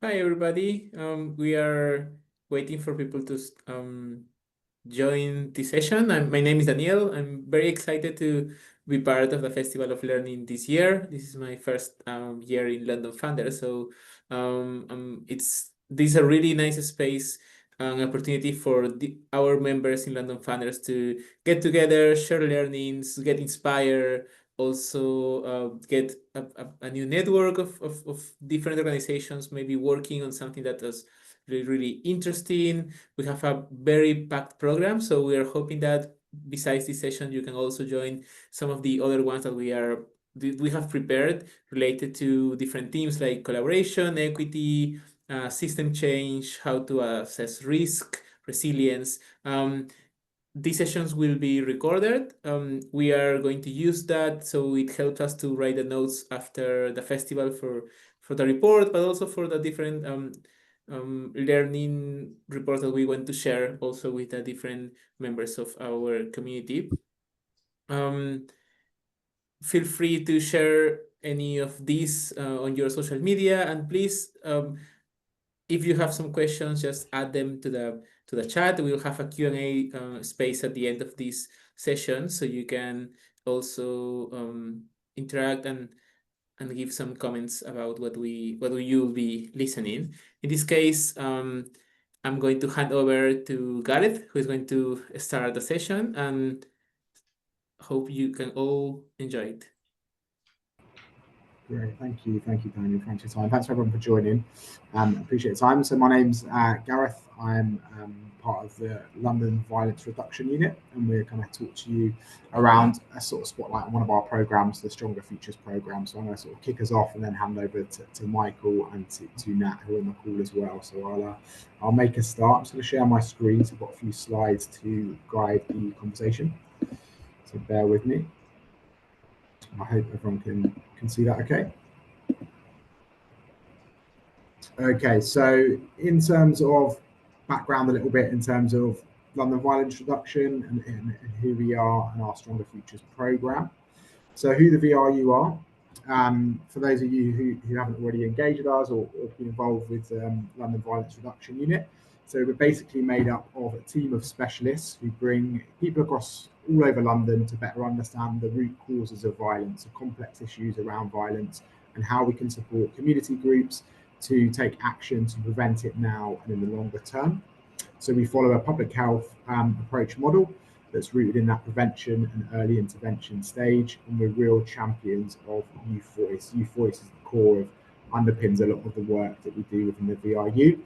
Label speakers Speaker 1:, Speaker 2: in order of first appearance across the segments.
Speaker 1: Hi, everybody. We are waiting for people to join this session. My name is Daniel. I'm very excited to be part of the Festival of Learning this year. This is my first year in London Funder, so this is a really nice space, an opportunity for our members in London Funders to get together, share learnings, get inspired, also get a new network of different organizations maybe working on something that is really, really interesting. We have a very packed program, so we are hoping that besides this session, you can also join some of the other ones that we have prepared related to different themes like collaboration, equity, system change, how to assess risk, resilience. These sessions will be recorded. We are going to use that, so it helps us to write the notes after the festival for the report, but also for the different learning reports that we want to share also with the different members of our community. Feel free to share any of these on your social media, and please, if you have some questions, just add them to the chat. We'll have a Q&A space at the end of this session, so you can also interact and give some comments about what you'll be listening. In this case, I'm going to hand over to Gareth, who is going to start the session, and hope you can all enjoy it.
Speaker 2: Great, thank you, Daniel. Thanks for your time. Thanks for everyone for joining. Appreciate the time. So my name's Gareth. I'm part of the London Violence Reduction Unit, and we're going to talk to you around a sort of spotlight on one of our programs, the Stronger Futures Programme. So I'm going to sort of kick us off and then hand over to Michael and to Nat, who are on the call as well. So I'll make a start. I'm just going to share my screen. So I've got a few slides to guide the conversation. So bear with me. I hope everyone can see that okay. Okay, so in terms of background a little bit in terms of London Violence Reduction and who we are and our Stronger Futures programme. So who the VRU are, for those of you who haven't already engaged with us or been involved with London Violence Reduction Unit. So we're basically made up of a team of specialists who bring people across all over London to better understand the root causes of violence, the complex issues around violence, and how we can support community groups to take action to prevent it now and in the longer term. So we follow a public health approach model that's rooted in that prevention and early intervention stage, and we're real champions of youth voice. Youth voice is the core of, underpins a lot of the work that we do within the VRU.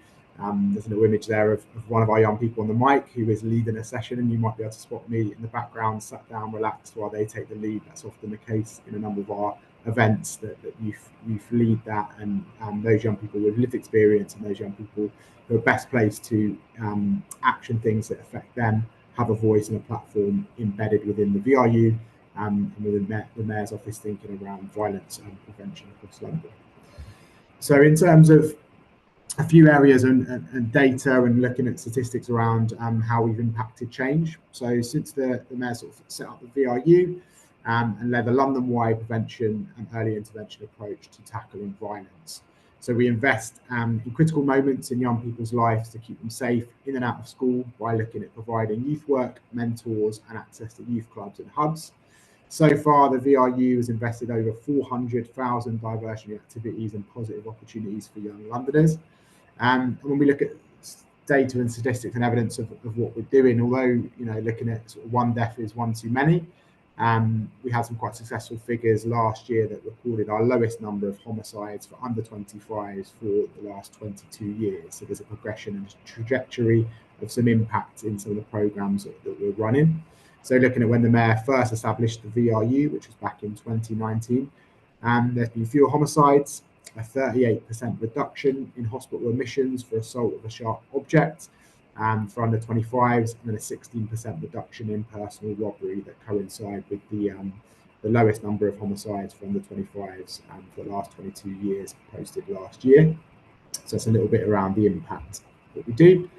Speaker 2: There's a little image there of one of our young people on the mic who is leading a session, and you might be able to spot me in the background, sat down, relaxed while they take the lead. That's often the case in a number of our events that youth lead that, and those young people with lived experience and those young people who are best placed to action things that affect them have a voice and a platform embedded within the VRU and within the Mayor's office thinking around violence and prevention across London. So in terms of a few areas and data and looking at statistics around how we've impacted change. So since the Mayor sort of set up the VRU and led a London-wide prevention and early intervention approach to tackling violence. So we invest in critical moments in young people's lives to keep them safe in and out of school by looking at providing youth work, mentors and access to youth clubs and hubs. So far, the VRU has invested over 400,000 diversionary activities and positive opportunities for young Londoners. And when we look at data and statistics and evidence of what we're doing, although looking at sort of one death is one too many, we had some quite successful figures last year that recorded our lowest number of homicides for under 25s for the last 22 years. So there's a progression and a trajectory of some impact in some of the programs that we're running. So looking at when the Mayor first established the VRU, which was back in 2019, there's been fewer homicides, a 38% reduction in hospital admissions for assault of a sharp object for under 25s, and then a 16% reduction in personal robbery that coincide with the lowest number of homicides for under 25s for the last 22 years posted last year. So it's a little bit around the impact that we do.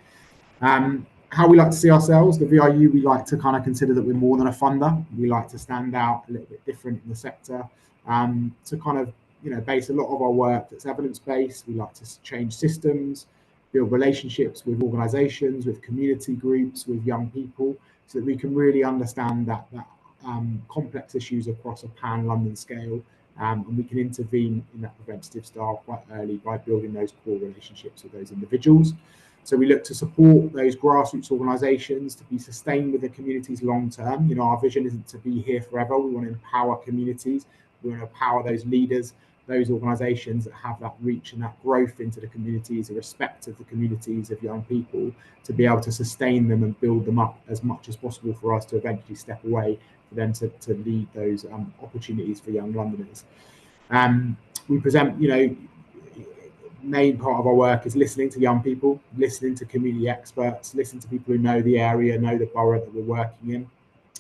Speaker 2: How we like to see ourselves, the VRU, we like to kind of consider that we're more than a funder. We like to stand out a little bit different in the sector to kind of base a lot of our work that's evidence-based. We like to change systems, build relationships with organisations, with community groups, with young people, so that we can really understand that complex issues across a pan-London scale, and we can intervene in that preventative style quite early by building those core relationships with those individuals. So we look to support those grassroots organisations to be sustained with the communities long term. Our vision isn't to be here forever. We want to empower communities. We want to empower those leaders, those organisations that have that reach and that growth into the communities, the respect of the communities of young people, to be able to sustain them and build them up as much as possible for us to eventually step away, for them to lead those opportunities for young Londoners. We present, main part of our work is listening to young people, listening to community experts, listening to people who know the area, know the borough that we're working in,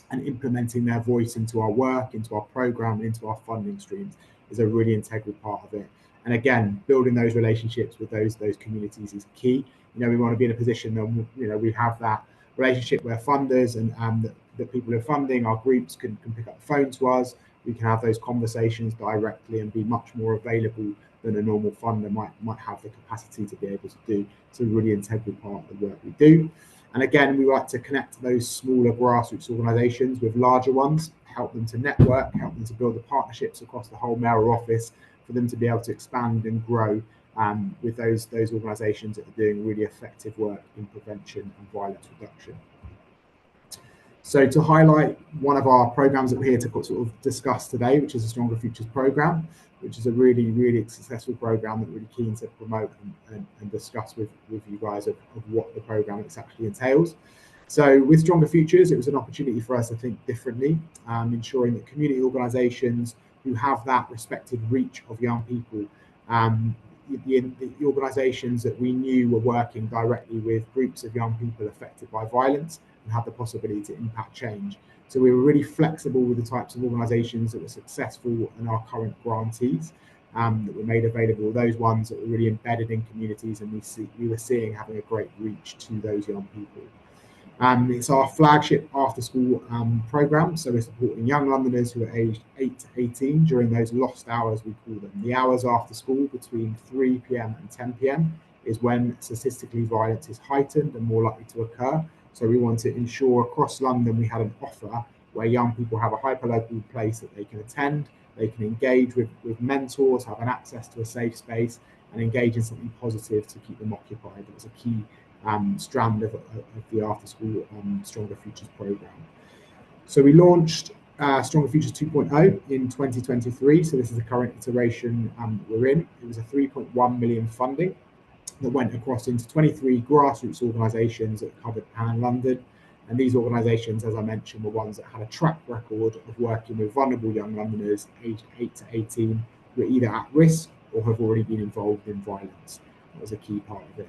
Speaker 2: and implementing their voice into our work, into our programme, into our funding streams is a really integral part of it. And again, building those relationships with those communities is key. We want to be in a position that we have that relationship where funders and the people who are funding our groups can pick up the phone to us. We can have those conversations directly and be much more available than a normal funder might have the capacity to be able to do. It's a really integral part of the work we do. And again, we like to connect those smaller grassroots organisations with larger ones, help them to network, help them to build the partnerships across the whole mayoral office for them to be able to expand and grow with those organisations that are doing really effective work in prevention and violence reduction. So to highlight one of our programmes that we're here to sort of discuss today, which is the Stronger Futures Programme, which is a really, really successful programme that we're really keen to promote and discuss with you guys of what the programme actually entails. So with Stronger Futures, it was an opportunity for us to think differently, ensuring that community organisations who have that respected reach of young people, the organisations that we knew were working directly with groups of young people affected by violence and had the possibility to impact change. So we were really flexible with the types of organisations that were successful and our current grantees that were made available, those ones that were really embedded in communities, and we were seeing having a great reach to those young people. It's our flagship after-school programme, so we're supporting young Londoners who are aged 8 to 18 during those lost hours, we call them. The hours after school between 3 p.m. and 10 p.m. is when statistically violence is heightened and more likely to occur. So we want to ensure across London we had an offer where young people have a hyperlocal place that they can attend, they can engage with mentors, have an access to a safe space, and engage in something positive to keep them occupied. That was a key strand of the after-school Stronger Futures programme. So we launched Stronger Futures 2.0 in 2023. So this is the current iteration we're in. It was a 3.1 million funding that went across into 23 grassroots organisations that covered pan-London. And these organisations, as I mentioned, were ones that had a track record of working with vulnerable young Londoners aged 8 to 18 who are either at risk or have already been involved in violence. That was a key part of it.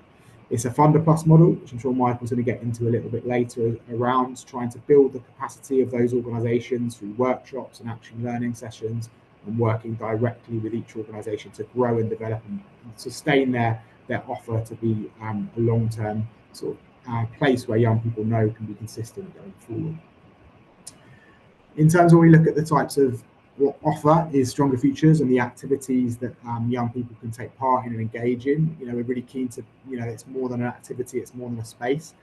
Speaker 2: It's a funder plus model, which I'm sure Michael's going to get into a little bit later, around trying to build the capacity of those organisations through workshops and action learning sessions, and working directly with each organisation to grow and develop and sustain their offer to be a long-term sort of place where young people know can be consistent going forward. In terms of when we look at the types of what offer is Stronger Futures and the activities that young people can take part in and engage in, we're really keen to, it's more than an activity, it's more than a space.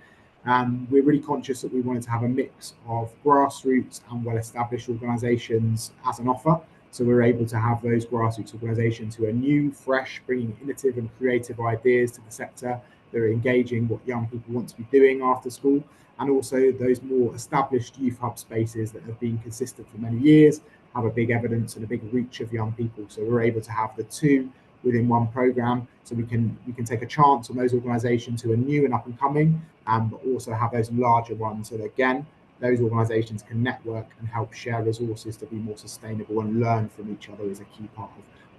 Speaker 2: We're really conscious that we wanted to have a mix of grassroots and well-established organisations as an offer. So we're able to have those grassroots organisations who are new, fresh, bringing innovative and creative ideas to the sector. They're engaging what young people want to be doing after school, and also those more established youth hub spaces that have been consistent for many years, have a big evidence and a big reach of young people. So we're able to have the two within one programme, so we can take a chance on those organisations who are new and up and coming, but also have those larger ones so that, again, those organisations can network and help share resources to be more sustainable and learn from each other is a key part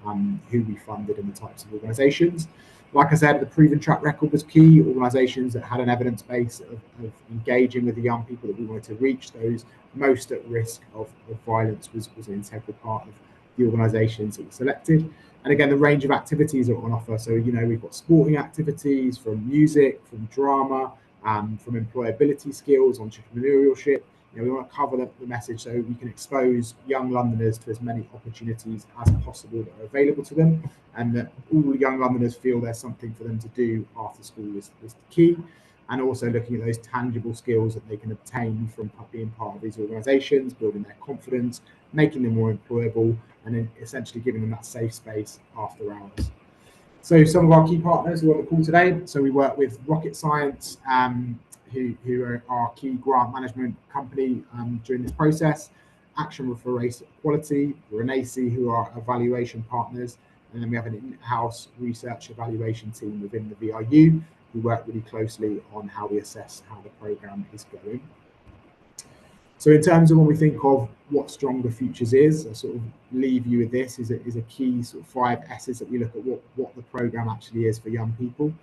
Speaker 2: of who we funded and the types of organisations. Like I said, the proven track record was key. Organisations that had an evidence base of engaging with the young people that we wanted to reach, those most at risk of violence, was an integral part of the organisations that were selected. And again, the range of activities are on offer. So, we've got sporting activities, from music, from drama, from employability skills, entrepreneurship, We want to cover the message so we can expose young Londoners to as many opportunities as possible that are available to them, and that all young Londoners feel there's something for them to do after school is the key. And also looking at those tangible skills that they can obtain from being part of these organisations, building their confidence, making them more employable, and then essentially giving them that safe space after hours. So some of our key partners who are on the call today. So we work with Rocket Science, who are our key grant management company during this process. Action for Race Equality, Renacy, who are evaluation partners, and then we have an in-house research evaluation team within the VRU who work really closely on how we assess how the programme is going. So in terms of when we think of what Stronger Futures is, I sort of leave you with this, is a key sort of 5 S's that we look at what the programme actually is for young people.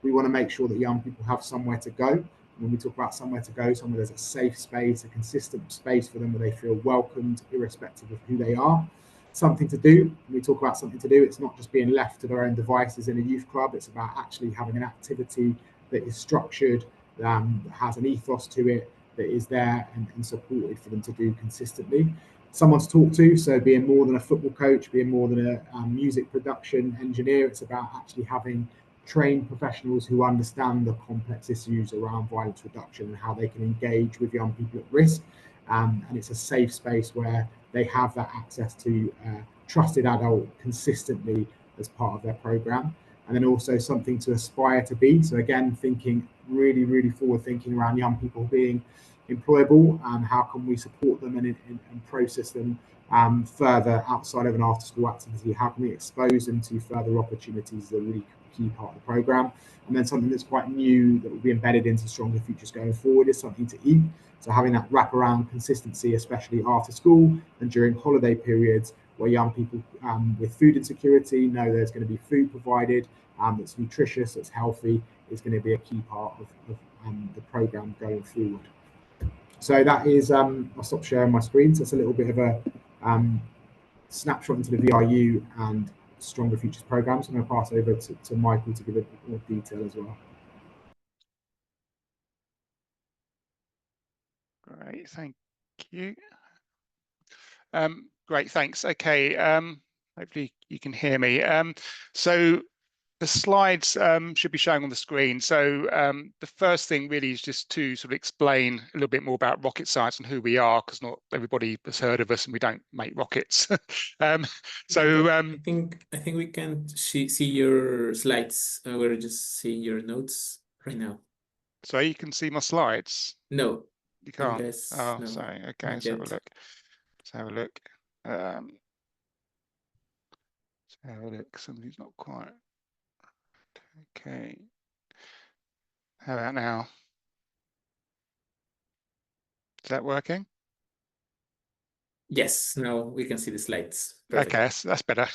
Speaker 2: We want to make sure that young people have somewhere to go. When we talk about somewhere to go, somewhere there's a safe space, a consistent space for them where they feel welcomed, irrespective of who they are. Something to do. When we talk about something to do, it's not just being left to their own devices in a youth club. It's about actually having an activity that is structured, that has an ethos to it, that is there and supported for them to do consistently. Someone to talk to, so being more than a football coach, being more than a music production engineer, it's about actually having trained professionals who understand the complex issues around violence reduction and how they can engage with young people at risk. And it's a safe space where they have that access to a trusted adult consistently as part of their programme. And then also something to aspire to be. So again, thinking really, really forward thinking around young people being employable and how can we support them and process them further outside of an after school activity. How can we expose them to further opportunities is a really key part of the programme. And then something that's quite new that will be embedded into Stronger Futures going forward is something to eat. So having that wraparound consistency, especially after school and during holiday periods, where young people with food insecurity know there's going to be food provided that's nutritious, that's healthy, is going to be a key part of the programme going forward. So that is, I'll stop sharing my screen. So it's a little bit of a snapshot into the VRU and Stronger Futures Programme. So I'm going to pass over to Michael to give a bit more detail as well.
Speaker 3: Great, thank you. Great, thanks. Okay, hopefully you can hear me. So the slides should be showing on the screen. So the first thing really is just to sort of explain a little bit more about Rocket Science and who we are, because not everybody has heard of us and we don't make rockets. I
Speaker 1: think we can see your slides. We're just seeing your notes right now.
Speaker 3: So you can see my slides?
Speaker 1: No.
Speaker 3: You can't?
Speaker 1: Unless,
Speaker 3: oh,
Speaker 1: no,
Speaker 3: sorry. Okay, let's have a look. Let's have a look. Let's have a look. Something's not quite. Okay. How about now? Is that working?
Speaker 1: Yes, now we can see the slides. Perfect.
Speaker 3: Okay, that's better.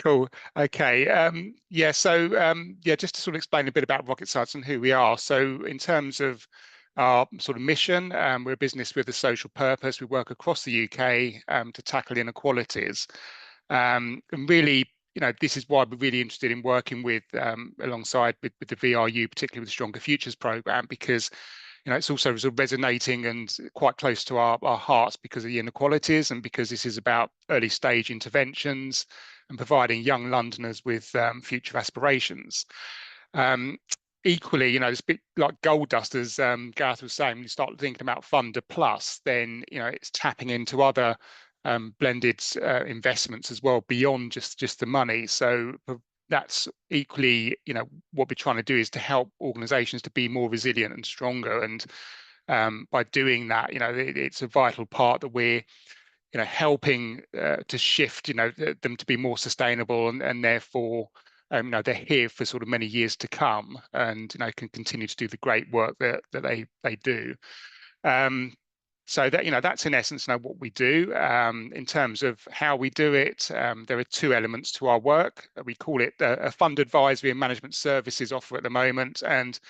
Speaker 3: Cool. Okay. Yeah, so yeah, just to sort of explain a bit about Rocket Science and who we are. So in terms of our sort of mission, we're a business with a social purpose. We work across the UK to tackle inequalities. And really, this is why we're really interested in working with alongside with the VRU, particularly with the Stronger Futures Programme, because it's also sort of resonating and quite close to our hearts because of the inequalities and because this is about early stage interventions and providing young Londoners with future aspirations. Equally, it's a bit like gold dust, as Gareth was saying. When you start thinking about Funder Plus, then it's tapping into other blended investments as well beyond just the money. So that's equally, what we're trying to do is to help organisations to be more resilient and stronger. And by doing that, it's a vital part that we're, helping to shift, them to be more sustainable and therefore, they're here for sort of many years to come and, can continue to do the great work that they do. So that, that's in essence what we do. In terms of how we do it, there are 2 elements to our work. We call it a fund advisory and management services offer at the moment. And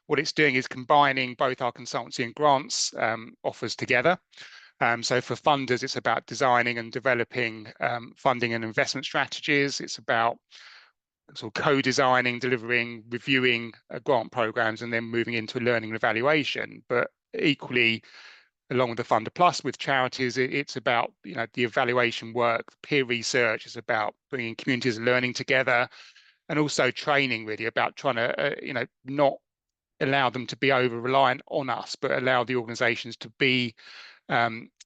Speaker 3: what it's doing is combining both our consultancy and grants offers together. So for funders, it's about designing and developing funding and investment strategies. It's about sort of co-designing, delivering, reviewing grant programs, and then moving into learning and evaluation. But equally, along with the Funder Plus with charities, it's about, you know, the evaluation work, peer research. It's about bringing communities of learning together, and also training, really about trying to, you know, not allow them to be over reliant on us, but allow the organisations to be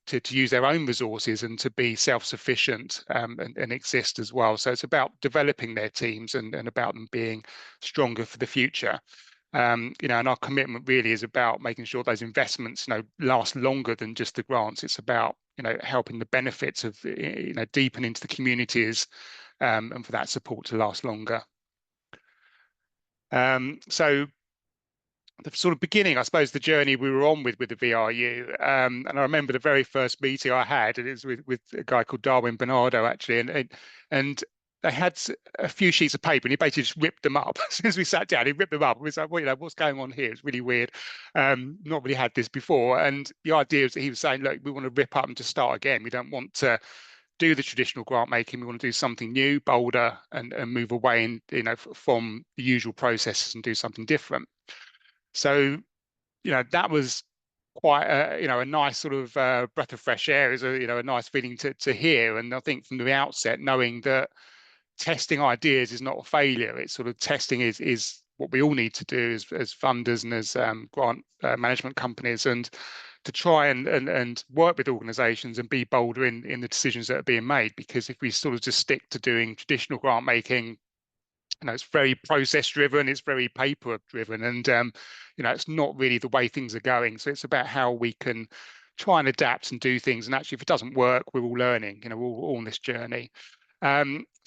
Speaker 3: to use their own resources and to be self-sufficient and exist as well. So it's about developing their teams and about them being stronger for the future. You know, and our commitment really is about making sure those investments, you know, last longer than just the grants. It's about, you know, helping the benefits of, you know, deepen into the communities, and for that support to last longer. So the sort of beginning, I suppose, the journey we were on with the VRU, and I remember the very first meeting I had, and it was with a guy called Darwin Bernardo, actually, and they had a few sheets of paper, and he basically just ripped them up. As soon as we sat down, he ripped them up. We was like, well, you know, what's going on here? It's really weird. Not really had this before. And the idea is that he was saying, look, we want to rip up and just start again. We don't want to do the traditional grant making. We want to do something new, bolder, and move away, and, you know, from the usual processes and do something different. So, you know, that was quite a, you know, a nice sort of breath of fresh air. Is a, you know, a nice feeling to hear. And I think from the outset, knowing that testing ideas is not a failure, it's sort of testing is what we all need to do as funders and as grant management companies, and to try and work with organisations and be bolder in the decisions that are being made. Because if we sort of just stick to doing traditional grant making, you know, it's very process driven, it's very paper driven, and you know, it's not really the way things are going. So it's about how we can try and adapt and do things. And actually, if it doesn't work, we're all learning. You know, we're all on this journey.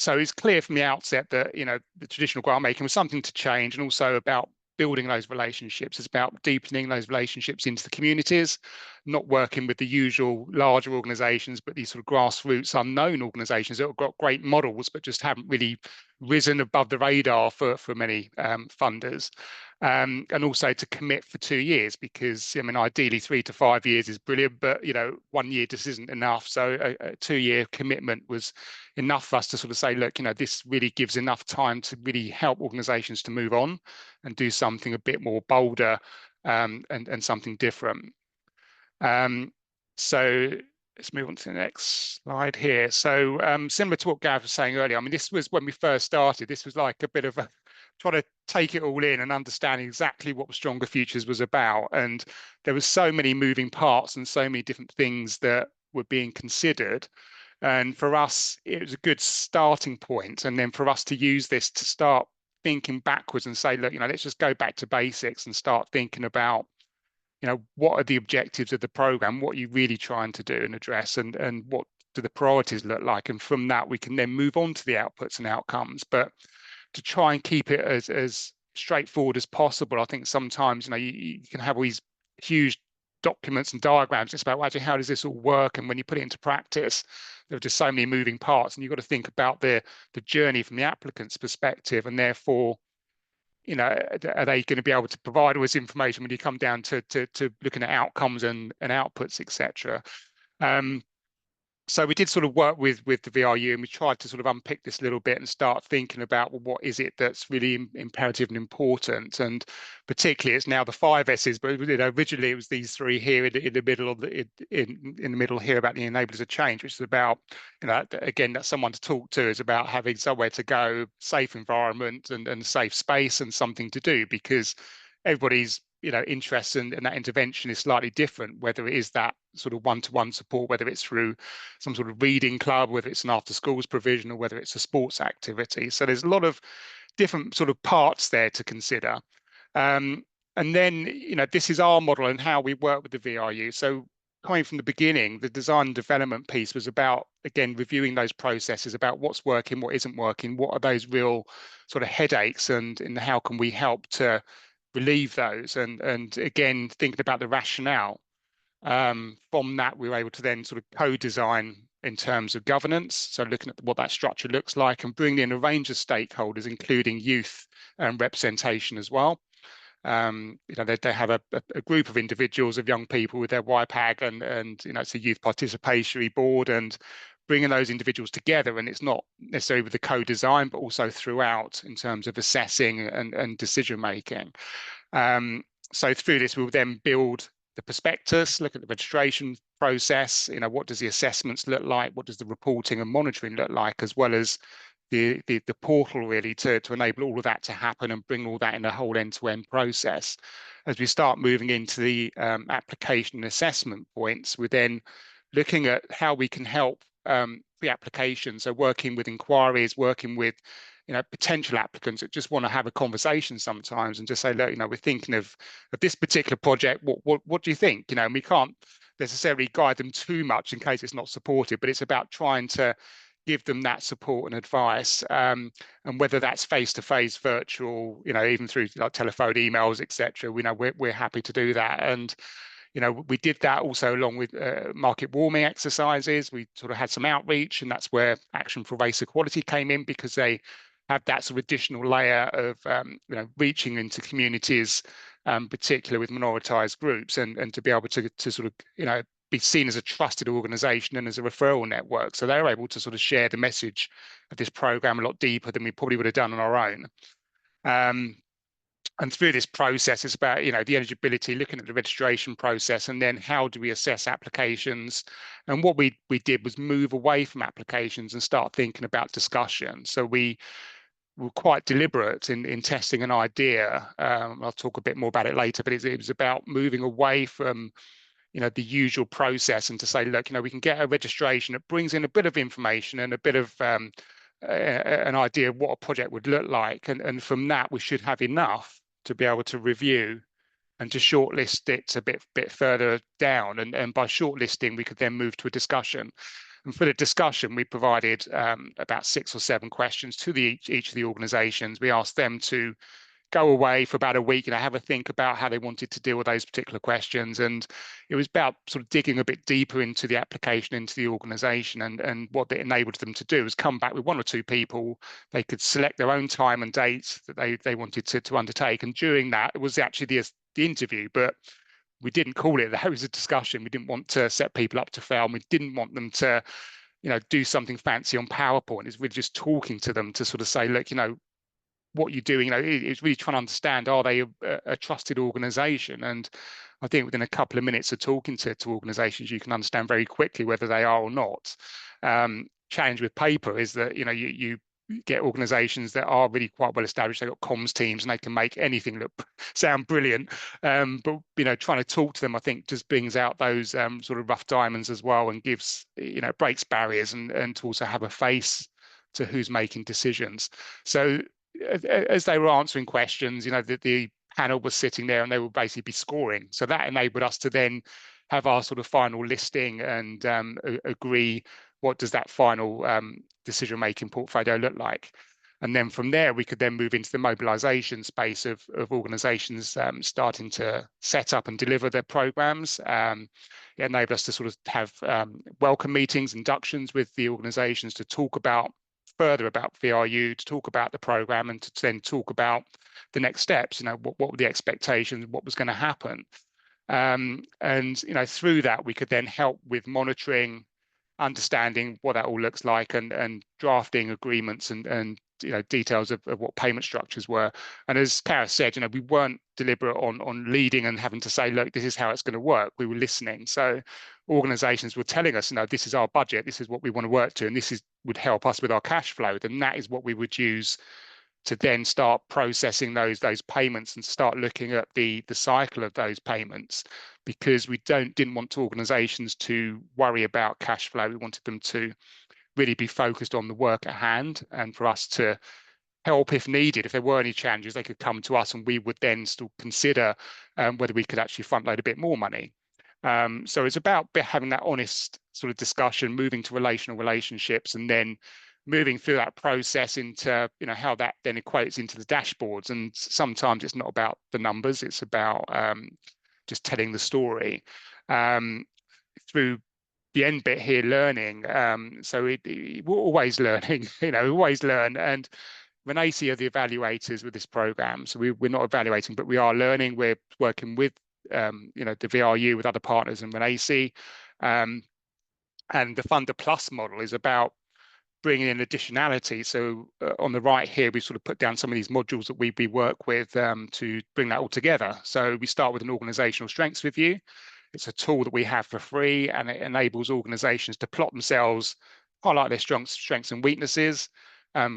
Speaker 3: So it's clear from the outset that, you know, the traditional grant making was something to change, and also about building those relationships. It's about deepening those relationships into the communities, not working with the usual larger organisations, but these sort of grassroots, unknown organisations that have got great models, but just haven't really risen above the radar for many funders. And also to commit for 2 years, because, I mean, ideally 3 to 5 years is brilliant, but, you know, 1 year just isn't enough. So a 2-year commitment was enough for us to sort of say, look, you know, this really gives enough time to really help organisations to move on and do something a bit more bolder, and something different. So let's move on to the next slide here. So similar to what Gav was saying earlier, I mean, this was when we first started. This was like a bit of a trying to take it all in and understand exactly what Stronger Futures was about. And there was so many moving parts and so many different things that were being considered. And for us, it was a good starting point. And then for us to use this to start thinking backwards and say, look, you know, let's just go back to basics and start thinking about, you know, what are the objectives of the program? What are you really trying to do and address? And what do the priorities look like? And from that, we can then move on to the outputs and outcomes. But to try and keep it as straightforward as possible, I think sometimes, you know, you can have all these huge documents and diagrams. It's about, well, actually, how does this all work? And when you put it into practice, there are just so many moving parts, and you've got to think about the journey from the applicant's perspective, and therefore, you know, are they going to be able to provide all this information when you come down to looking at outcomes and outputs, etc. So we did sort of work with the VRU, and we tried to sort of unpick this a little bit and start thinking about, well, what is it that's really imperative and important? And particularly, it's now the 5 S's, but, you know, originally it was these 3 here in the middle of in the middle here about the enablers of change, which is about, you know, again, that's someone to talk to. Is about having somewhere to go, safe environment, and safe space, and something to do, because everybody's, you know, interest in that intervention is slightly different, whether it is that sort of one-to-one support, whether it's through some sort of reading club, whether it's an after schools provision, or whether it's a sports activity. So there's a lot of different sort of parts there to consider. And then, you know, this is our model and how we work with the VRU. So coming from the beginning, the design and development piece was about, again, reviewing those processes, about what's working, what isn't working, what are those real sort of headaches, and how can we help to relieve those, and again, thinking about the rationale. From that, we were able to then sort of co-design in terms of governance, so looking at what that structure looks like, and bring in a range of stakeholders, including youth and representation as well. You know, they have a group of individuals, of young people with their YPAG, and you know, it's a youth participatory board, and bringing those individuals together. And it's not necessarily with the co-design, but also throughout in terms of assessing and decision making. So through this, we'll then build the prospectus, look at the registration process, what does the assessments look like, what does the reporting and monitoring look like, as well as the portal really to enable all of that to happen and bring all that in a whole end-to-end process. As we start moving into the application and assessment points, we're then looking at how we can help pre-application, so working with inquiries, working with potential applicants that just want to have a conversation sometimes and just say, look, we're thinking of this particular project. What do you think? And we can't necessarily guide them too much in case it's not supported, but it's about trying to give them that support and advice, and whether that's face-to-face, virtual, even through like telephone, emails, etc. We're happy to do that. And we did that also along with market warming exercises. We sort of had some outreach, and that's where Action for Race Equality came in, because they have that sort of additional layer of reaching into communities, particularly with minoritized groups, and to be able to sort of be seen as a trusted organisation and as a referral network. So they're able to sort of share the message of this programme a lot deeper than we probably would have done on our own. And through this process, it's about the eligibility, looking at the registration process, and then how do we assess applications. And what we did was move away from applications and start thinking about discussion. So we were quite deliberate in testing an idea. I'll talk a bit more about it later, but it was about moving away from the usual process and to say, look, we can get a registration that brings in a bit of information and a bit of an idea of what a project would look like, and from that we should have enough to be able to review and to shortlist it a bit further down, and by shortlisting we could then move to a discussion. And for the discussion, we provided about 6 or 7 questions to each of the organisations. We asked them to go away for about a week and have a think about how they wanted to deal with those particular questions. And it was about sort of digging a bit deeper into the application, into the organisation, and what it enabled them to do was come back with 1 or 2 people. They could select their own time and dates that they wanted to undertake. And during that, it was actually the interview, but we didn't call it that. It was a discussion. We didn't want to set people up to fail. And we didn't want them to, do something fancy on PowerPoint. It's really just talking to them to sort of say, look, what you're doing, it's really trying to understand, are they a trusted organisation? And I think within a couple of minutes of talking to organisations, you can understand very quickly whether they are or not. Challenge with paper is that, you get organisations that are really quite well established. They've got comms teams and they can make anything sound brilliant. But, trying to talk to them, I think, just brings out those sort of rough diamonds as well, and gives, breaks barriers, and to also have a face to who's making decisions. So as they were answering questions, the panel was sitting there and they would basically be scoring. So that enabled us to then have our sort of final listing and agree what does that final decision-making portfolio look like. And then from there, we could then move into the mobilisation space of organisations starting to set up and deliver their programmes. It enabled us to sort of have welcome meetings, inductions with the organisations to talk further about VRU, to talk about the programme, and to then talk about the next steps. What were the expectations, what was going to happen, and through that we could then help with monitoring, understanding what that all looks like, and drafting agreements and details of what payment structures were. And as Kara said, we weren't deliberate on leading and having to say, look, this is how it's going to work. We were listening. So organisations were telling us, this is our budget, this is what we want to work to, and this would help us with our cash flow. Then that is what we would use to then start processing those payments and start looking at the cycle of those payments, because we didn't want organisations to worry about cash flow. We wanted them to really be focused on the work at hand, and for us to help if needed. If there were any challenges, they could come to us, and we would then still consider whether we could actually front load a bit more money. So it's about having that honest sort of discussion, moving to relational relationships, and then moving through that process into how that then equates into the dashboards. And sometimes it's not about the numbers, it's about just telling the story through the end bit here, learning. So we're always learning, we always learn. And RENACE are the evaluators with this programme. So we're not evaluating, but we are learning. We're working with the VRU, with other partners in RENACE. And the Funder Plus model is about bringing in additionality. So on the right here, we sort of put down some of these modules that we work with to bring that all together. So we start with an organisational strengths review. It's a tool that we have for free, and it enables organisations to plot themselves, highlight their strengths and weaknesses.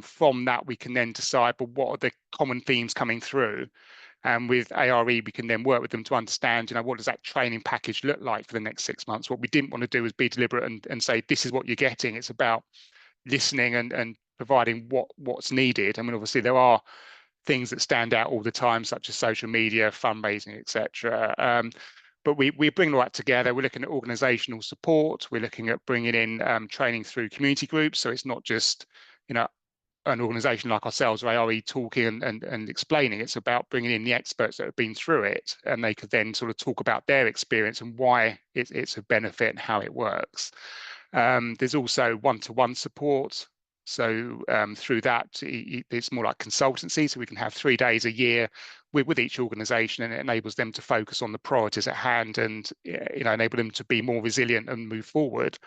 Speaker 3: From that, we can then decide, well, what are the common themes coming through? And with ARE, we can then work with them to understand, what does that training package look like for the next 6 months? What we didn't want to do is be deliberate and say, this is what you're getting. It's about listening and providing what's needed. I mean, obviously, there are things that stand out all the time, such as social media, fundraising, etc. But we bring all that together. We're looking at organisational support. We're looking at bringing in training through community groups. So it's not just, an organisation like ourselves or ARE talking and explaining. It's about bringing in the experts that have been through it, and they could then sort of talk about their experience and why it's a benefit and how it works. There's also one-to-one support. So through that, it's more like consultancy. So we can have 3 days a year with each organisation, and it enables them to focus on the priorities at hand and enable them to be more resilient and move forward.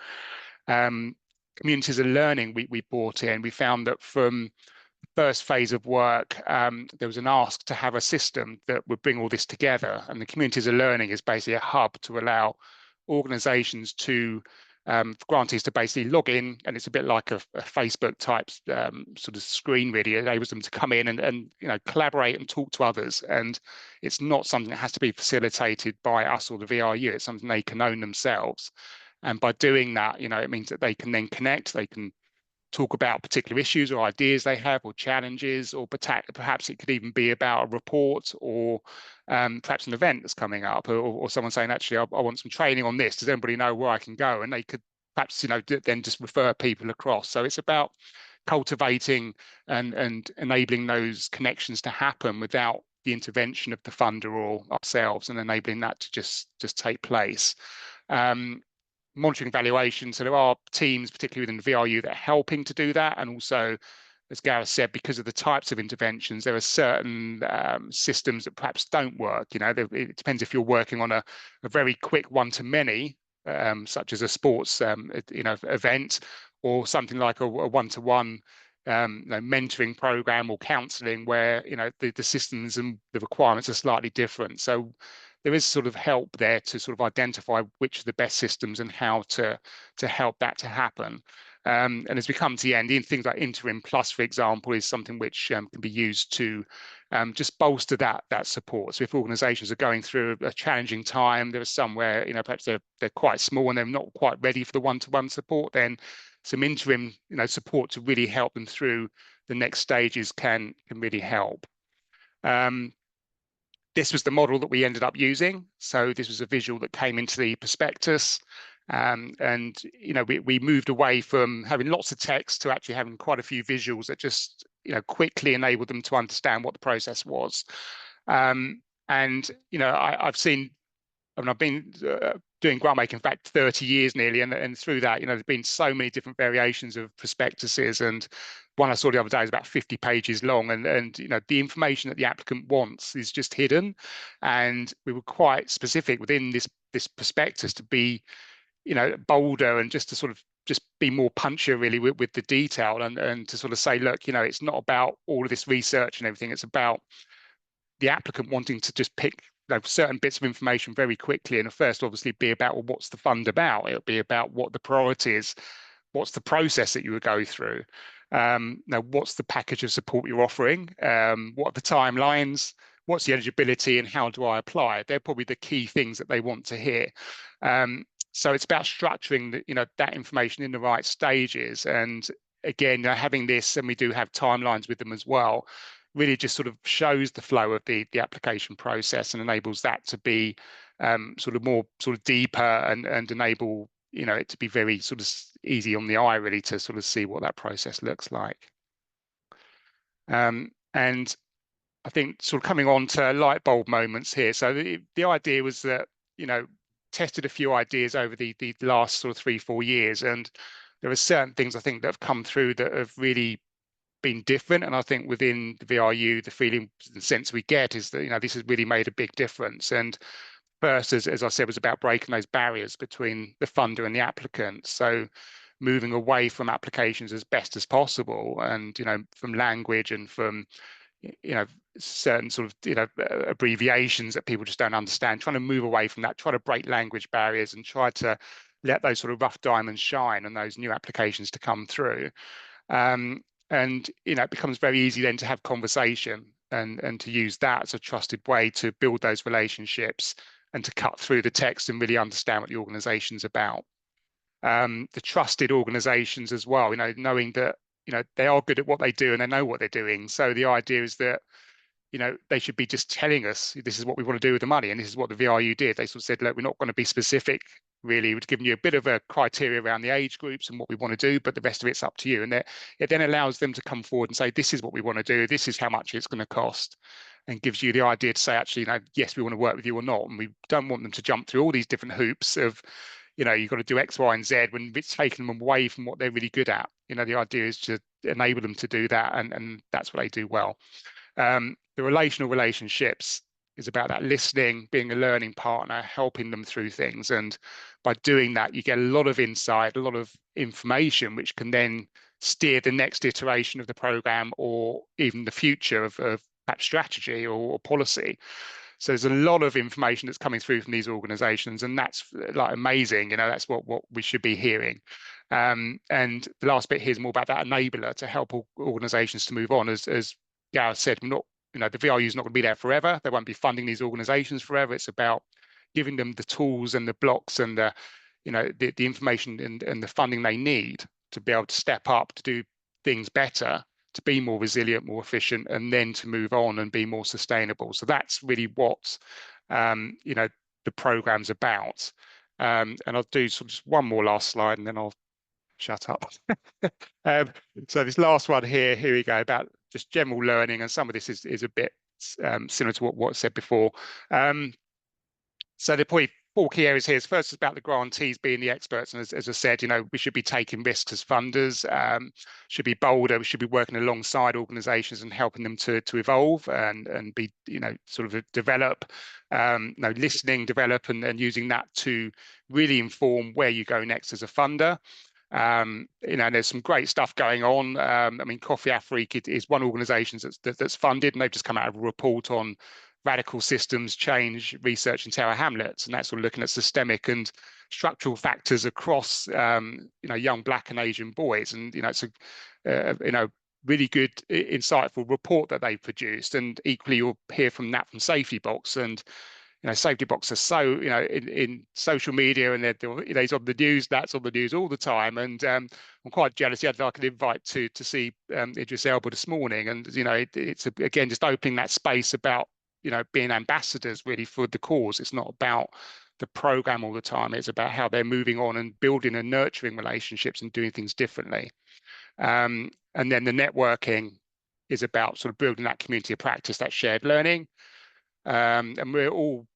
Speaker 3: Communities of learning we brought in. We found that from the first phase of work, there was an ask to have a system that would bring all this together. And the communities of learning is basically a hub to allow organisations to grantees to basically log in, and it's a bit like a Facebook type sort of screen really. It enables them to come in and collaborate and talk to others, and it's not something that has to be facilitated by us or the VRU. It's something they can own themselves, and by doing that, it means that they can then connect. They can talk about particular issues or ideas they have or challenges, or perhaps it could even be about a report or perhaps an event that's coming up, or someone saying, actually, I want some training on this. Does anybody know where I can go? And they could perhaps, then just refer people across. So it's about cultivating and enabling those connections to happen without the intervention of the funder or ourselves, and enabling that to just take place. Monitoring evaluation. So there are teams, particularly within the VRU, that are helping to do that. And also, as Gareth said, because of the types of interventions, there are certain systems that perhaps don't work. It depends if you're working on a very quick one-to-many, such as a sports event, or something like a one-to-one mentoring program or counselling, where the systems and the requirements are slightly different. So there is sort of help there to sort of identify which are the best systems and how to help that to happen. And as we come to the end, things like Interim Plus, for example, is something which can be used to just bolster that support. So if organisations are going through a challenging time, there are some where perhaps they're quite small and they're not quite ready for the one-to-one support, then some interim support to really help them through the next stages can really help. This was the model that we ended up using. So this was a visual that came into the prospectus. And we moved away from having lots of text to actually having quite a few visuals that just quickly enabled them to understand what the process was. I've seen, I've been doing grant making, in fact, 30 years nearly, and through that, there's been so many different variations of prospectuses, and one I saw the other day is about 50 pages long, and the information that the applicant wants is just hidden, and we were quite specific within this prospectus to be bolder and just to sort of just be more punchier really with the detail, and to sort of say, look, it's not about all of this research and everything. It's about the applicant wanting to just pick certain bits of information very quickly, and first obviously be about, well, what's the fund about? It'll be about what the priority is, what's the process that you would go through, what's the package of support you're offering, what are the timelines, what's the eligibility, and how do I apply? They're probably the key things that they want to hear. So it's about structuring that information in the right stages, and again, having this, and we do have timelines with them as well, really just sort of shows the flow of the application process and enables that to be sort of more sort of deeper and enable it to be very sort of easy on the eye, really, to sort of see what that process looks like. And I think sort of coming on to light bulb moments here. So the idea was that, tested a few ideas over the last sort of 3-4 years, and there are certain things I think that have come through that have really been different. And I think within the VRU, the feeling and sense we get is that, this has really made a big difference. And first, as I said, was about breaking those barriers between the funder and the applicant. So moving away from applications as best as possible, and from language and from certain sort of abbreviations that people just don't understand, trying to move away from that, try to break language barriers and try to let those sort of rough diamonds shine and those new applications to come through. And it becomes very easy then to have conversation and to use that as a trusted way to build those relationships and to cut through the text and really understand what the organization's about. The trusted organizations as well, knowing that they are good at what they do and they know what they're doing. So the idea is that they should be just telling us this is what we want to do with the money, and this is what the VRU did. They sort of said, look, we're not going to be specific, really. We've given you a bit of a criteria around the age groups and what we want to do, but the rest of it's up to you. And it then allows them to come forward and say, this is what we want to do, this is how much it's going to cost, and gives you the idea to say, actually, yes, we want to work with you or not. And we don't want them to jump through all these different hoops of, you've got to do X, Y, and Z when it's taking them away from what they're really good at. The idea is to enable them to do that, and that's what they do well. The relational relationships is about that listening, being a learning partner, helping them through things. And by doing that, you get a lot of insight, a lot of information, which can then steer the next iteration of the program or even the future of perhaps strategy or policy. So there's a lot of information that's coming through from these organizations, and that's like amazing. That's what we should be hearing. And the last bit here is more about that enabler to help organizations to move on. As Gareth said, the VRU is not going to be there forever. They won't be funding these organizations forever. It's about giving them the tools and the blocks and the information and the funding they need to be able to step up, to do things better, to be more resilient, more efficient, and then to move on and be more sustainable. So that's really what the program's about. And I'll do sort of just one more last slide, and then I'll shut up. So this last one here we go, about just general learning, and some of this is a bit similar to what I said before. So the probably 4 key areas here is, first is about the grantees being the experts, and as I said, we should be taking risks as funders, should be bolder, we should be working alongside organizations and helping them to evolve and be sort of develop, listening, develop, and using that to really inform where you go next as a funder. There's some great stuff going on. Coffee Afrique is one organisation that's funded, and they've just come out of a report on radical systems change research in Tower Hamlets, and that's sort of looking at systemic and structural factors across young Black and Asian boys. And it's a really good, insightful report that they've produced. And equally, you'll hear from Nat from Safety Box, and Safety Box are so in social media, and he's on the news. That's on the news all the time, and I'm quite jealous. He had like an invite to see Idris Elba this morning, and it's again just opening that space about being ambassadors really for the cause. It's not about the program all the time. It's about how they're moving on and building and nurturing relationships and doing things differently. And then the networking is about sort of building that community of practice, that shared learning. And we're all,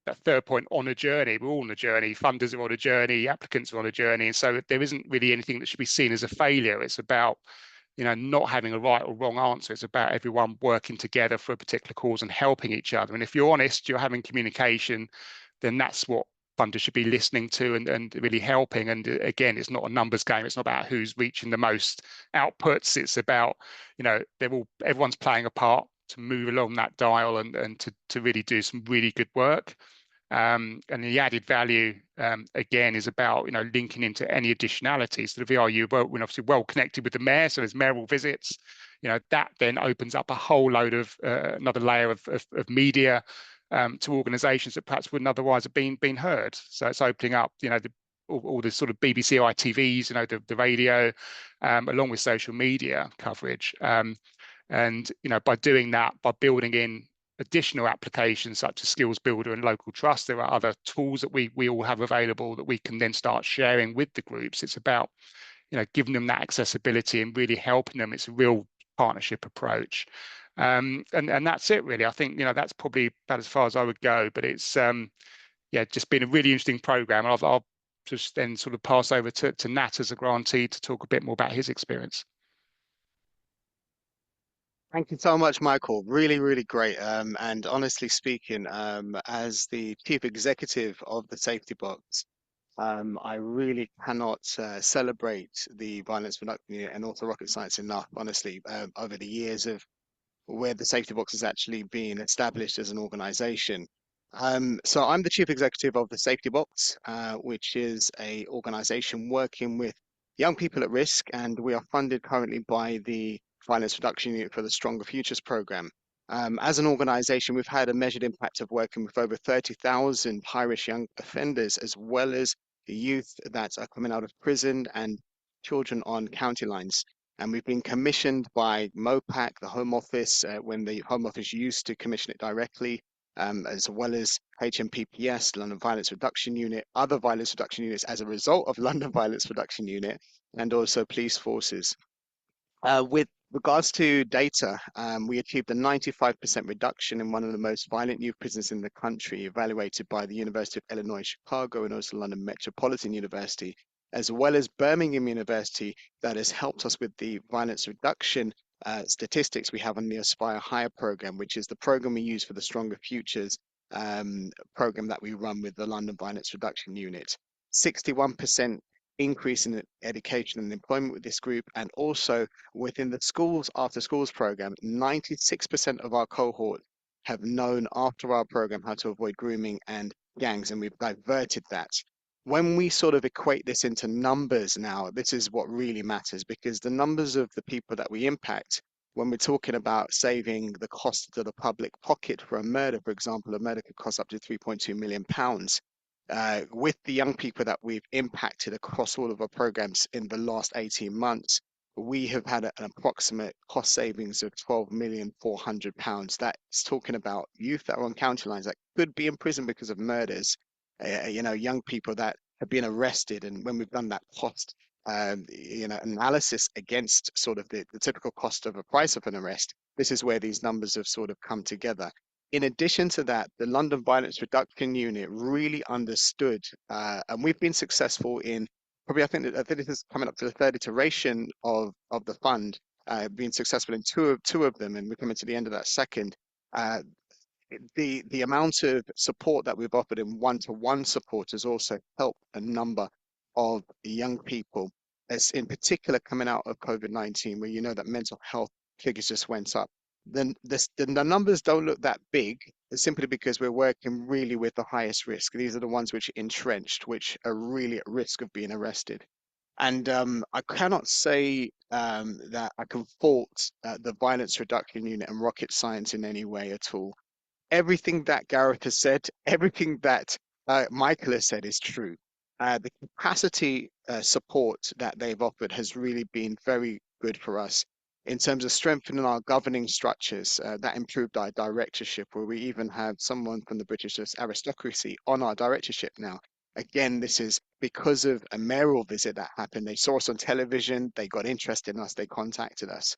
Speaker 3: that third point, on a journey. We're all on a journey. Funders are on a journey, applicants are on a journey. And so there isn't really anything that should be seen as a failure. It's about not having a right or wrong answer. It's about everyone working together for a particular cause and helping each other. And if you're honest, you're having communication, then that's what funders should be listening to and really helping. And again, it's not a numbers game. It's not about who's reaching the most outputs. It's about, everyone's playing a part to move along that dial and to really do some really good work. And the added value, again, is about linking into any additionalities. So the VRU, we're obviously well connected with the mayor, so there's mayoral visits. That then opens up a whole load of another layer of media to organisations that perhaps wouldn't otherwise have been heard. So it's opening up, all the sort of BBC ITVs, the radio, along with social media coverage. And by doing that, by building in additional applications such as Skills Builder and Local Trust, there are other tools that we all have available that we can then start sharing with the groups. It's about giving them that accessibility and really helping them. It's a real partnership approach, and that's it really. I think that's probably about as far as I would go. But it's just been a really interesting program. I'll just then sort of pass over to Nat as a grantee to talk a bit more about his experience.
Speaker 4: Thank you so much, Michael. Really, really great. And honestly speaking, as the chief executive of the Safety Box, I really cannot celebrate the Violence Reduction Unit and also Rocket Science enough, honestly, over the years of where the Safety Box has actually been established as an organization. So I'm the chief executive of the Safety Box, which is a organization working with young people at risk, and we are funded currently by the Violence Reduction Unit for the Stronger Futures Programme. As an organization, we've had a measured impact of working with over 30,000 high-risk young offenders, as well as the youth that are coming out of prison and children on county lines. And we've been commissioned by MOPAC, the Home Office, when the Home Office used to commission it directly, as well as HMPPS, London Violence Reduction Unit, other violence reduction units as a result of London Violence Reduction Unit, and also police forces. With regards to data, we achieved a 95% reduction in one of the most violent youth prisons in the country, evaluated by the University of Illinois Chicago and also London Metropolitan University, as well as Birmingham University, that has helped us with the violence reduction statistics we have on the Aspire Higher program, which is the program we use for the Stronger Futures program that we run with the London Violence Reduction Unit. 61% increase in education and employment with this group, and also within the schools after schools program, 96% of our cohort have known after our program how to avoid grooming and gangs, and we've diverted that. When we sort of equate this into numbers now, this is what really matters, because the numbers of the people that we impact, when we're talking about saving the cost to the public pocket for a murder, for example, a murder could cost up to £3.2 million. With the young people that we've impacted across all of our programs in the last 18 months, we have had an approximate cost savings of £12,400,000. That's talking about youth that are on county lines that could be in prison because of murders, young people that have been arrested. And when we've done that cost, analysis against sort of the typical cost of a price of an arrest, this is where these numbers have sort of come together. In addition to that, the London Violence Reduction Unit really understood, and we've been successful in probably, I think this is coming up to the third iteration of the fund, being successful in two of them, and we're coming to the end of that second. The amount of support that we've offered in one-to-one support has also helped a number of young people, as in particular coming out of COVID-19, where you know that mental health figures just went up. Then the numbers don't look that big, simply because we're working really with the highest risk. These are the ones which are entrenched, which are really at risk of being arrested. And I cannot say that I can fault the Violence Reduction Unit and Rocket Science in any way at all. Everything that Gareth has said, everything that Michael has said is true. The capacity support that they've offered has really been very good for us in terms of strengthening our governing structures. That improved our directorship, where we even have someone from the British aristocracy on our directorship now. Again, this is because of a mayoral visit that happened. They saw us on television, they got interested in us, they contacted us.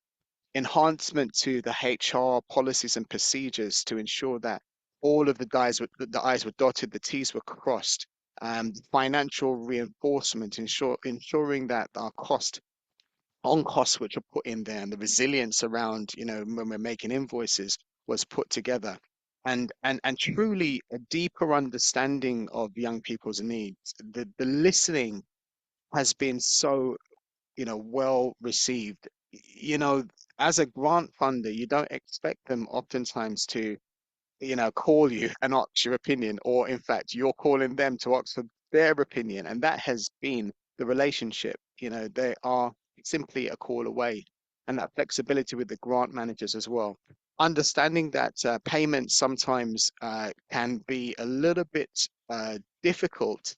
Speaker 4: Enhancement to the HR policies and procedures to ensure that all of the I's were dotted, the T's were crossed. Financial reinforcement, ensuring that our costs which are put in there, and the resilience around, when we're making invoices, was put together. And truly a deeper understanding of young people's needs. The listening has been so well received. As a grant funder, you don't expect them oftentimes to call you and ask your opinion, or in fact you're calling them to ask for their opinion. And that has been the relationship. They are simply a call away. And that flexibility with the grant managers as well, understanding that payments sometimes can be a little bit difficult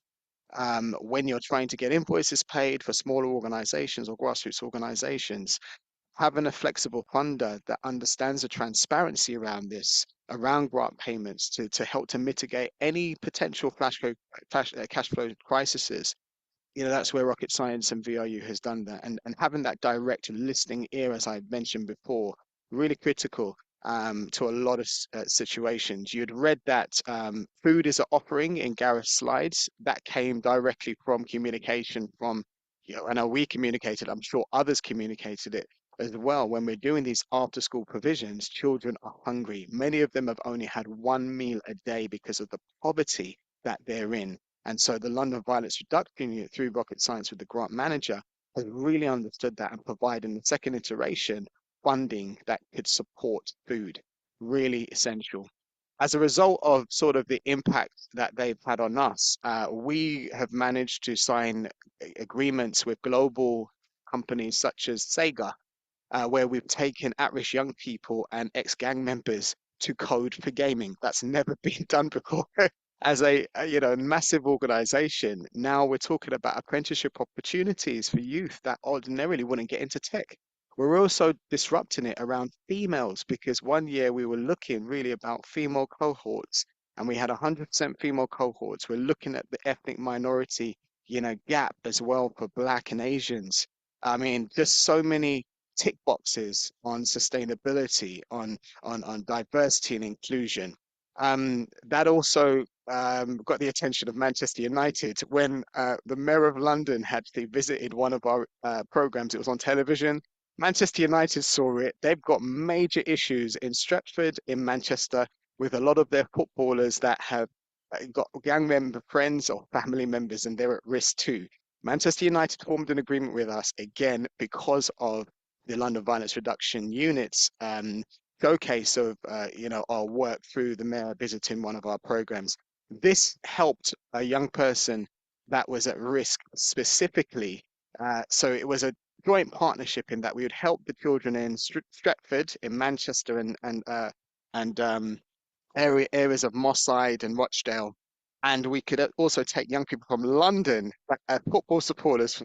Speaker 4: when you're trying to get invoices paid for smaller organizations or grassroots organizations. Having a flexible funder that understands the transparency around this, around grant payments, to help to mitigate any potential cash flow crises, that's where Rocket Science and VRU has done that. And having that direct listening ear, as I mentioned before, really critical to a lot of situations. You'd read that food is an offering in Gareth's slides. That came directly from communication from, I know we communicated, I'm sure others communicated it as well. When we're doing these after school provisions, children are hungry. Many of them have only had one meal a day because of the poverty that they're in. And so the London Violence Reduction Unit, through rocket science with the grant manager, has really understood that and provided in the second iteration funding that could support food. Really essential. As a result of sort of the impact that they've had on us, we have managed to sign agreements with global companies such as Sega, where we've taken at-risk young people and ex-gang members to code for gaming. That's never been done before. As a massive organization, now we're talking about apprenticeship opportunities for youth that ordinarily wouldn't get into tech. We're also disrupting it around females, because one year we were looking really about female cohorts, and we had 100% female cohorts. We're looking at the ethnic minority, gap as well for Black and Asians. I mean, just so many tick boxes on sustainability, on diversity and inclusion. That also got the attention of Manchester United when the Mayor of London had visited one of our programs. It was on television. Manchester United saw it. They've got major issues in Stratford, in Manchester, with a lot of their footballers that have got gang member friends or family members, and they're at risk too. Manchester United formed an agreement with us, again, because of the London Violence Reduction Unit's showcase of our work through the mayor visiting one of our programs. This helped a young person that was at risk specifically. So it was a joint partnership in that we would help the children in Stratford, in Manchester, and areas of Moss Side and Rochdale. And we could also take young people from London, football supporters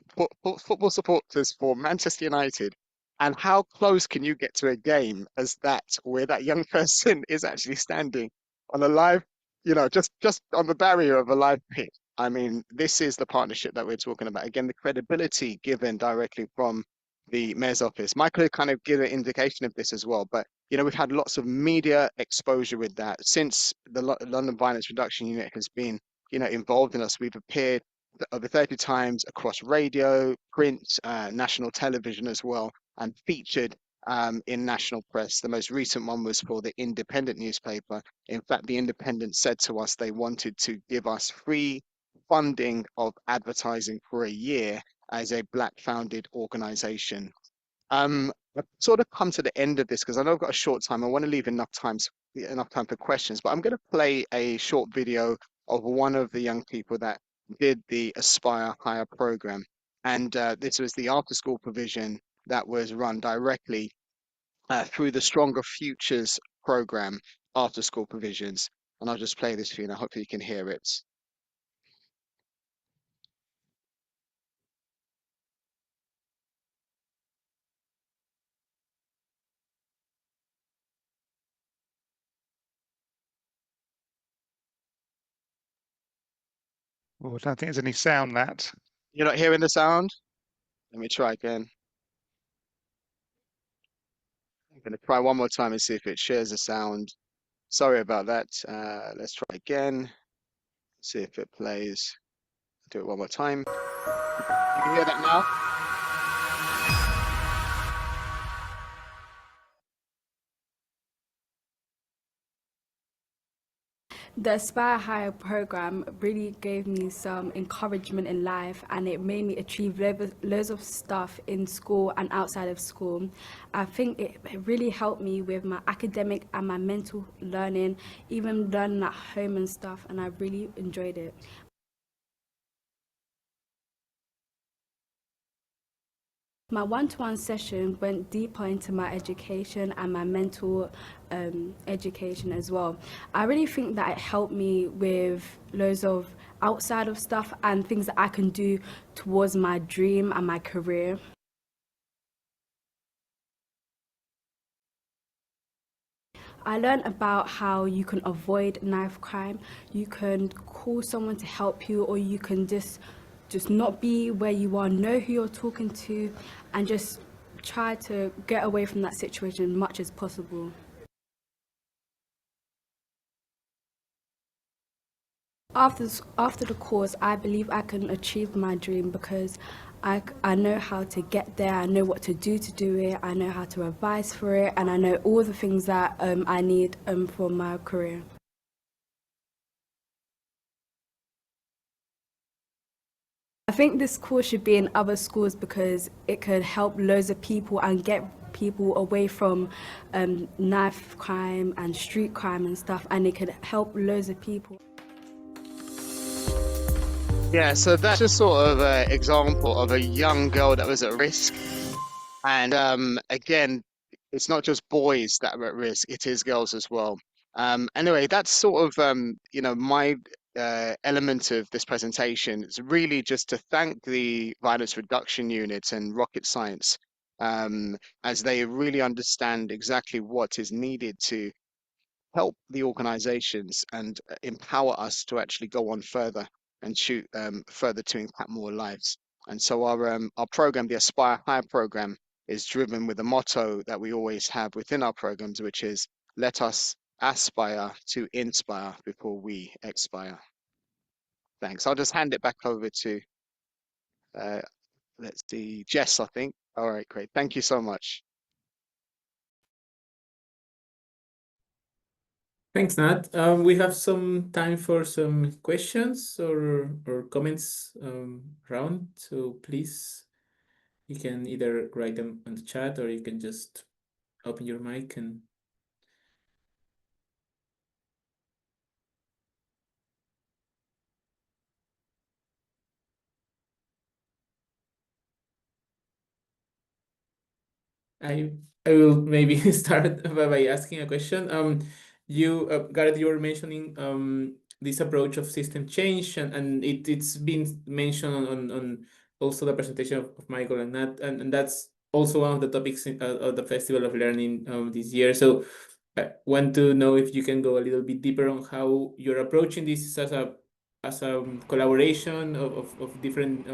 Speaker 4: for Manchester United. And how close can you get to a game as that, where that young person is actually standing on a live, just on the barrier of a live pitch? I mean, this is the partnership that we're talking about. Again, the credibility given directly from the mayor's office. Michael kind of gave an indication of this as well, but we've had lots of media exposure with that since the London Violence Reduction Unit has been, involved in us. We've appeared over 30 times across radio, print, national television as well, and featured in national press. The most recent one was for the Independent newspaper. In fact, the Independent said to us they wanted to give us free funding of advertising for a year as a Black founded organization. I've sort of come to the end of this because I know I've got a short time. I want to leave enough time for questions, but I'm going to play a short video of one of the young people that did the Aspire Higher program. And this was the after school provision that was run directly through the Stronger Futures Programme after school provisions. And I'll just play this for you now. Hopefully you can hear it.
Speaker 3: Oh, I don't think there's any sound that.
Speaker 4: You're not hearing the sound? Let me try again. I'm going to try one more time and see if it shares the sound. Sorry about that. Let's try again. See if it plays. Do it one more time. You can hear that now?
Speaker 5: The Aspire Higher program really gave me some encouragement in life, and it made me achieve loads of stuff in school and outside of school. I think it really helped me with my academic and my mental learning, even learning at home and stuff, and I really enjoyed it. My one-to-one session went deeper into my education and my mental education as well. I really think that it helped me with loads of outside of stuff and things that I can do towards my dream and my career. I learned about how you can avoid knife crime. You can call someone to help you, or you can just not be where you are, know who you're talking to, and just try to get away from that situation as much as possible. After the course, I believe I can achieve my dream because I know how to get there, I know what to do it, I know how to revise for it, and I know all the things that I need for my career. I think this course should be in other schools because it could help loads of people and get people away from knife crime and street crime and stuff, and it could help loads of people.
Speaker 4: Yeah, so that's just sort of an example of a young girl that was at risk. And again, it's not just boys that are at risk, it is girls as well. Anyway, that's sort of, my element of this presentation is really just to thank the Violence Reduction Unit and Rocket Science, as they really understand exactly what is needed to help the organizations and empower us to actually go on further and shoot further to impact more lives. And so our program, the Aspire High program, is driven with the motto that we always have within our programs, which is let us aspire to inspire before we expire. Thanks. I'll just hand it back over to, let's see, Jess, I think. All right, great. Thank you so much.
Speaker 1: Thanks, Nat. We have some time for some questions or comments round. So please, you can either write them on the chat or you can just open your mic and I will maybe start by asking a question. You Gareth, you were mentioning this approach of system change, and it's been mentioned on also the presentation of Michael and Nat, and that's also one of the topics of the Festival of Learning this year. So I want to know if you can go a little bit deeper on how you're approaching this as a collaboration of different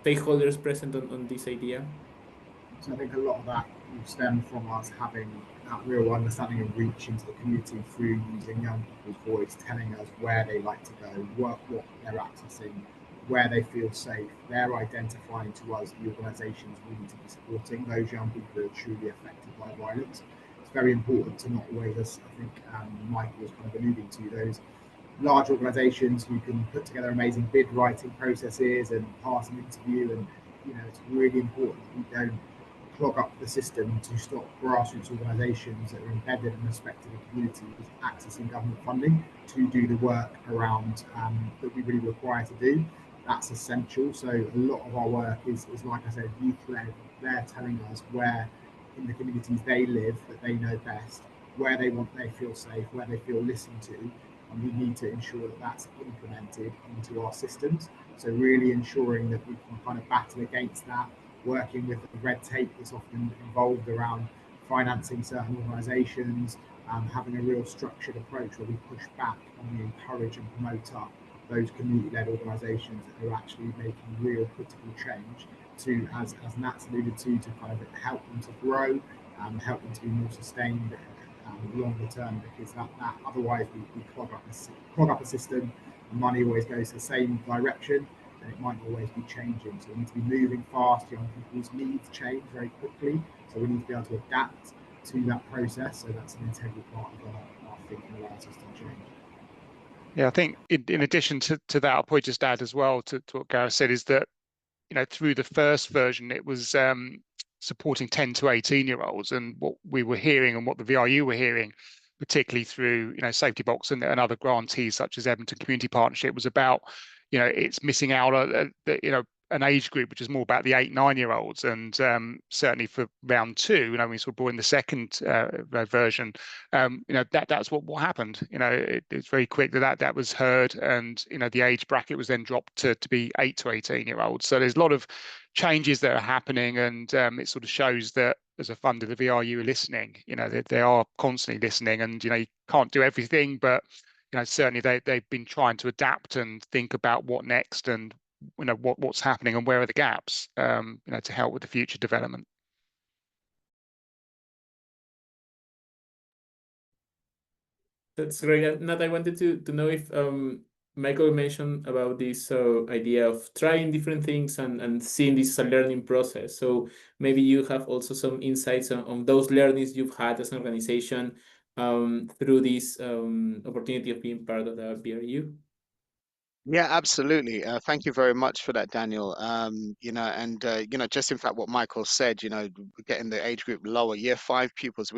Speaker 1: stakeholders present on this idea.
Speaker 2: So I think a lot of that will stem from us having that real understanding and reach into the community through using young people's voice, telling us where they like to go, what they're accessing, where they feel safe. They're identifying to us the organisations we need to be supporting, those young people who are truly affected by violence. It's very important to not always, as I think Michael was kind of alluding to, those large organisations who can put together amazing bid writing processes and pass an interview, and it's really important that we don't clog up the system to stop grassroots organisations that are embedded and respected in communities accessing government funding to do the work around that we really require to do. That's essential. So a lot of our work is like I said, youth-led. They're telling us where in the communities they live that they know best, where they feel safe, where they feel listened to, and we need to ensure that that's implemented into our systems. So really ensuring that we can kind of battle against that, working with the red tape that's often involved around financing certain organisations, having a real structured approach where we push back and we encourage and promote up those community-led organisations that are actually making real critical change to, as Nat's alluded to kind of help them to grow, help them to be more sustained longer term, because that otherwise we clog up a system, and money always goes the same direction, and it might always be changing. So we need to be moving fast. Young people's needs change very quickly, so we need to be able to adapt to that process. So that's an integral part of our thinking around system change.
Speaker 3: Yeah, I think in addition to that, I'll probably just add as well to what Gareth said, is that through the first version, it was supporting 10 to 18-year-olds, and what we were hearing and what the VRU were hearing, particularly through Safety Box and other grantees such as Edmonton Community Partnership, was about it's missing out an age group which is more about the 8-9-year-olds, and certainly for round 2, when we sort of brought in the second version, that's what happened. It's very quick that was heard, and the age bracket was then dropped to be 8 to 18-year-olds. So there's a lot of changes that are happening, and it sort of shows that as a funder, the VRU are listening. They are constantly listening, and you can't do everything, but certainly they've been trying to adapt and think about what next, and what's happening and where are the gaps, to help with the future development.
Speaker 1: That's great. Nat, I wanted to know if Michael mentioned about this idea of trying different things and seeing this as a learning process. So maybe you have also some insights on those learnings you've had as an organization through this opportunity of being part of the VRU.
Speaker 4: Yeah, absolutely. Thank you very much for that, Daniel. Just in fact, what Michael said, getting the age group lower, year five pupils.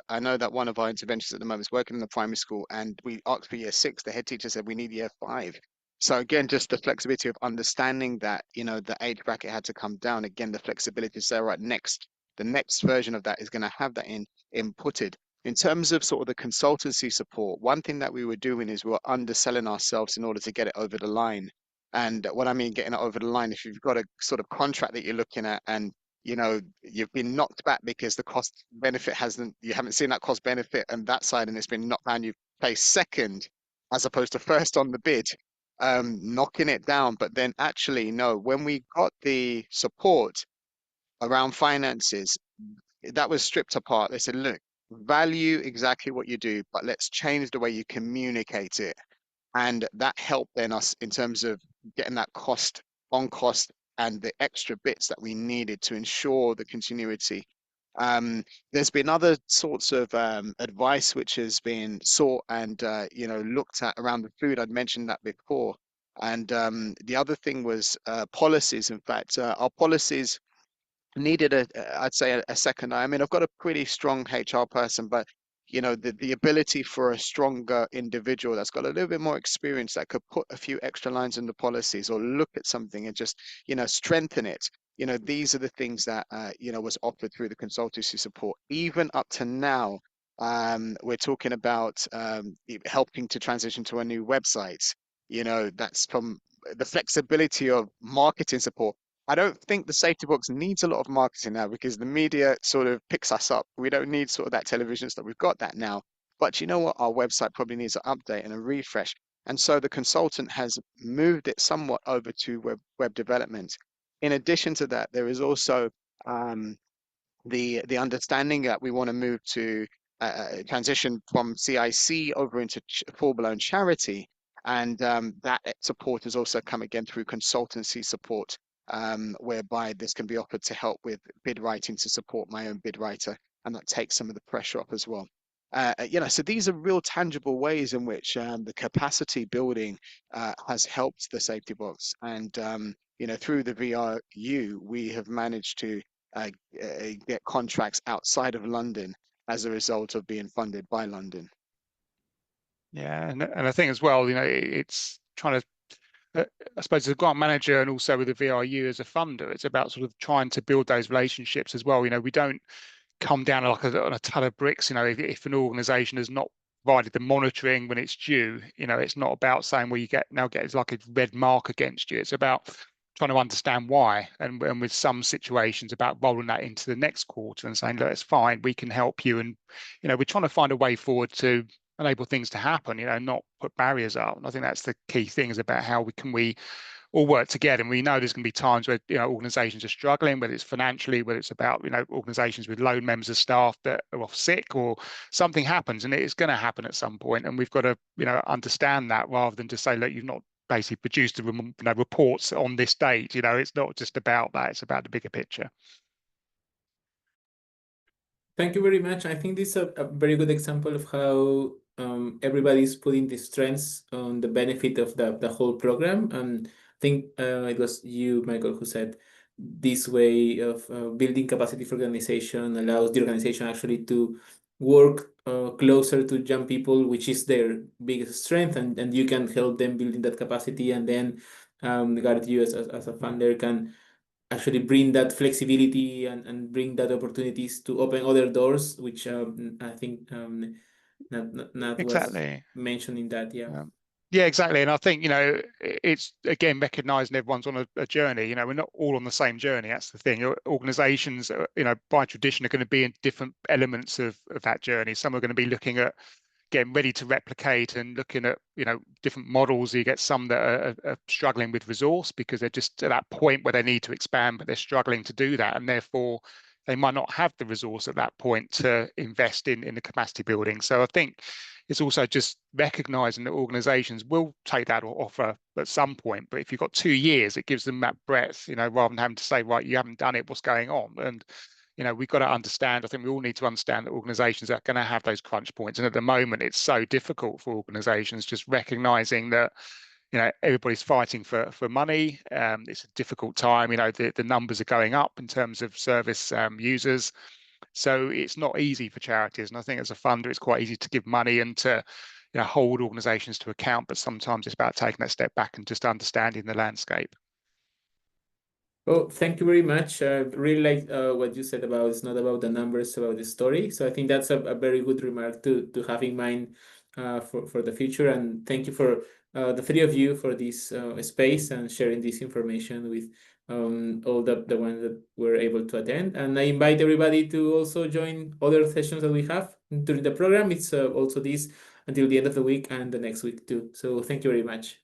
Speaker 4: I know that one of our interventions at the moment is working in the primary school, and we asked for year six. The head teacher said we need year five. So again, just the flexibility of understanding that, the age bracket had to come down. Again, the flexibility to say, right, the next version of that is going to have that inputted. In terms of sort of the consultancy support, one thing that we were doing is we were underselling ourselves in order to get it over the line. And what I mean getting it over the line, if you've got a sort of contract that you're looking at and you've been knocked back because the cost benefit you haven't seen that cost benefit and that side, and it's been knocked down, you've placed second as opposed to first on the bid, knocking it down. But then actually, no, when we got the support around finances, that was stripped apart. They said, look, value exactly what you do, but let's change the way you communicate it. And that helped then us in terms of getting that cost on cost and the extra bits that we needed to ensure the continuity. There's been other sorts of advice which has been sought and looked at around the food. I'd mentioned that before. And the other thing was policies. In fact, our policies needed I'd say a second eye. I mean, I've got a pretty strong HR person, but the ability for a stronger individual that's got a little bit more experience that could put a few extra lines in the policies or look at something and just strengthen it. These are the things that was offered through the consultancy support. Even up to now, we're talking about helping to transition to a new website. That's from the flexibility of marketing support. I don't think the safety box needs a lot of marketing now because the media sort of picks us up. We don't need sort of that television stuff. We've got that now. But you know what? Our website probably needs an update and a refresh. And so the consultant has moved it somewhat over to web development. In addition to that, there is also the understanding that we want to move to transition from CIC over into full-blown charity. And that support has also come again through consultancy support, whereby this can be offered to help with bid writing to support my own bid writer, and that takes some of the pressure off as well. So these are real tangible ways in which the capacity building has helped the safety box. And through the VRU, we have managed to get contracts outside of London as a result of being funded by London.
Speaker 3: Yeah, and I think as well, it's trying to, I suppose, as a grant manager and also with the VRU as a funder, it's about sort of trying to build those relationships as well. We don't come down like on a ton of bricks. If an organisation has not provided the monitoring when it's due, it's not about saying, well, you get it's like a red mark against you. It's about trying to understand why, and with some situations about rolling that into the next quarter and saying, look, it's fine, we can help you, and we're trying to find a way forward to enable things to happen, not put barriers up. And I think that's the key thing, is about how we all work together. And we know there's going to be times where organisations are struggling, whether it's financially, whether it's about organisations with low members of staff that are off sick, or something happens, and it's going to happen at some point. And we've got to understand that, rather than just say, look, you've not basically produced the reports on this date. It's not just about that; it's about the bigger picture.
Speaker 1: Thank you very much. I think this is a very good example of how everybody's putting the strengths on the benefit of the whole program. And I think it was you, Michael, who said this way of building capacity for organization allows the organization actually to work closer to young people, which is their biggest strength, and you can help them building that capacity. And then regard you as a funder can actually bring that flexibility and bring that opportunities to open other doors, which I think Nat
Speaker 3: Exactly.
Speaker 1: was mentioning that.
Speaker 3: Yeah, exactly. And I think, it's again recognizing everyone's on a journey. We're not all on the same journey. That's the thing. Organizations, by tradition, are going to be in different elements of that journey. Some are going to be looking at getting ready to replicate and looking at different models. You get some that are struggling with resource because they're just at that point where they need to expand, but they're struggling to do that, and therefore they might not have the resource at that point to invest in the capacity building. So I think it's also just recognizing that organizations will take that offer at some point, but if you've got 2 years, it gives them that breadth, rather than having to say, right, you haven't done it, what's going on? And we've got to understand, I think we all need to understand that organizations are going to have those crunch points. And at the moment, it's so difficult for organizations, just recognizing that, everybody's fighting for money. It's a difficult time. The numbers are going up in terms of service users. So it's not easy for charities. And I think as a funder, it's quite easy to give money and to hold organisations to account. But sometimes it's about taking that step back and just understanding the landscape.
Speaker 1: Well, thank you very much. I really like what you said about it's not about the numbers, about the story. So I think that's a very good remark to have in mind for the future. And thank you for the three of you for this space and sharing this information with all the ones that were able to attend. And I invite everybody to also join other sessions that we have during the program. It's also this until the end of the week and the next week too. So thank you very much.